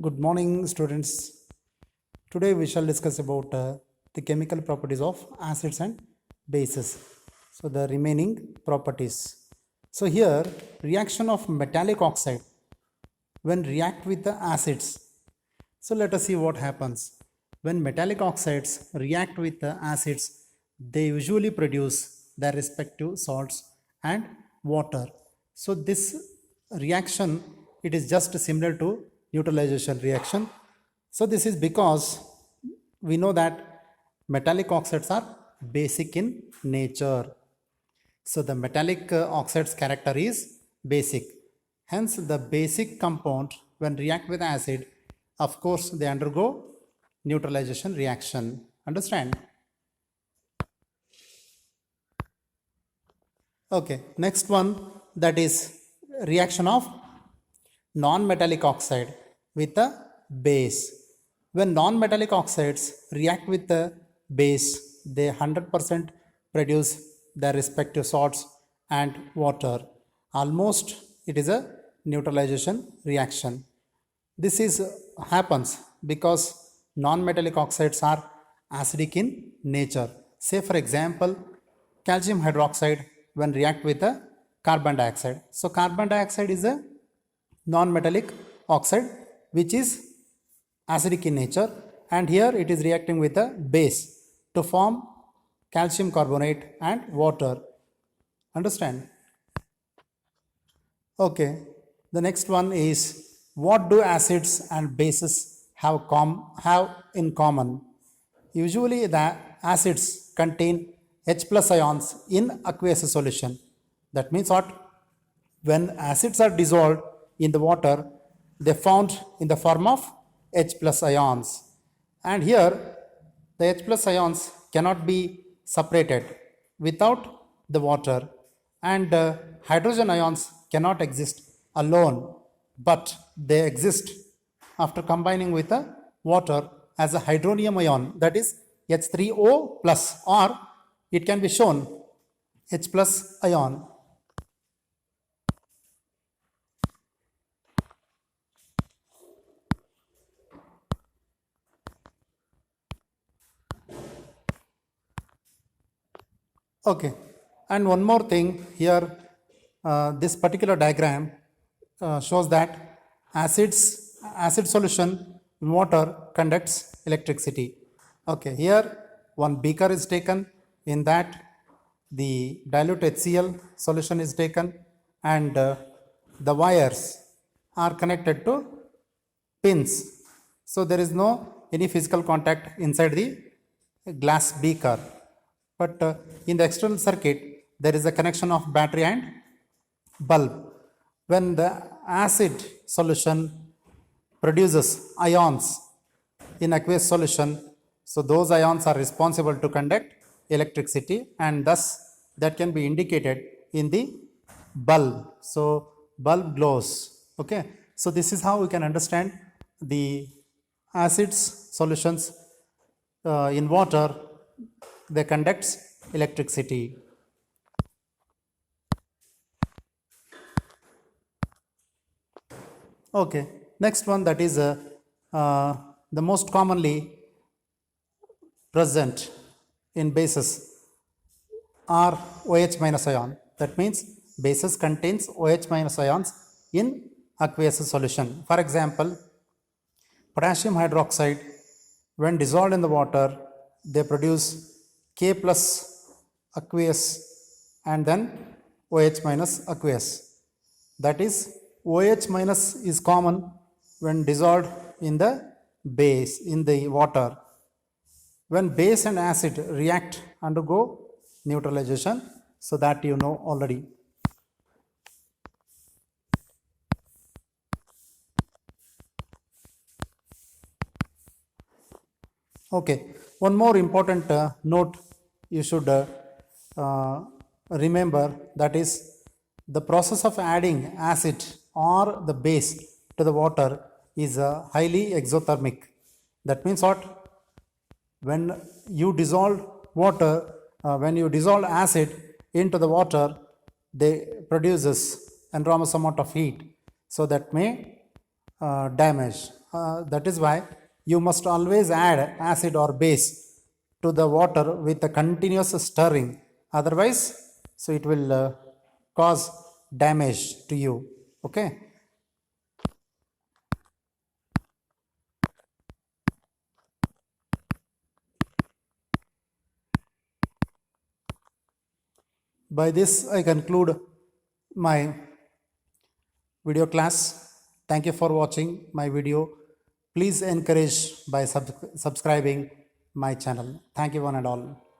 Good morning, students. Today we shall discuss about the chemical properties of acids and bases. So the remaining properties. So here, reaction of metallic oxide when react with the acids. So let us see what happens. When metallic oxides react with the acids, they usually produce their respective salts and water. So this reaction, it is just similar to neutralization reaction. So this is because we know that metallic oxides are basic in nature. So the metallic oxide's character is basic. Hence the basic compound when react with acid, of course they undergo neutralization reaction. Understand? Okay, next one, that is reaction of non-metallic oxide with the base. When non-metallic oxides react with the base, they 100% produce their respective salts and water. Almost it is a neutralization reaction. This is happens because non-metallic oxides are acidic in nature. Say for example, calcium hydroxide when react with a carbon dioxide. So carbon dioxide is a non-metallic oxide which is acidic in nature, and here it is reacting with a base to form calcium carbonate and water. Understand? Okay, the next one is, what do acids and bases have in common? Usually the acids contain H plus ions in aqueous solution. That means what? When acids are dissolved in the water, they found in the form of H plus ions. And here the H plus ions cannot be separated without the water, and hydrogen ions cannot exist alone, but they exist after combining with the water as a hydronium ion, that is H3O plus, or it can be shown H plus ion. Okay, and one more thing here, this particular diagram shows that acid solution in water conducts electricity. Okay, here one beaker is taken, in that the dilute HCl solution is taken, and the wires are connected to pins. So there is no any physical contact inside the glass beaker. But in the external circuit, there is a connection of battery and bulb. When the acid solution produces ions in aqueous solution, so those ions are responsible to conduct electricity, and thus that can be indicated in the bulb. So bulb glows. Okay. So this is how we can understand the acids solutions in water, they conducts electricity. Okay, next one, that is the most commonly present in bases are OH minus ion. That means bases contains OH minus ions in aqueous solution. For example, potassium hydroxide when dissolved in the water, they produce K plus aqueous and then OH minus aqueous. That is, OH minus is common when dissolved in the base, in the water. When base and acid react, undergo neutralization, so that you know already. Okay, one more important note you should remember, that is the process of adding acid or the base to the water is highly exothermic. That means what? When you dissolve water, when you dissolve acid into the water, they produces enormous amount of heat, so that may damage that is why you must always add acid or base to the water with a continuous stirring. Otherwise, so it will cause damage to you. Okay. By this, I conclude my video class. Thank you for watching my video. Please encourage by subscribing my channel. Thank you one and all.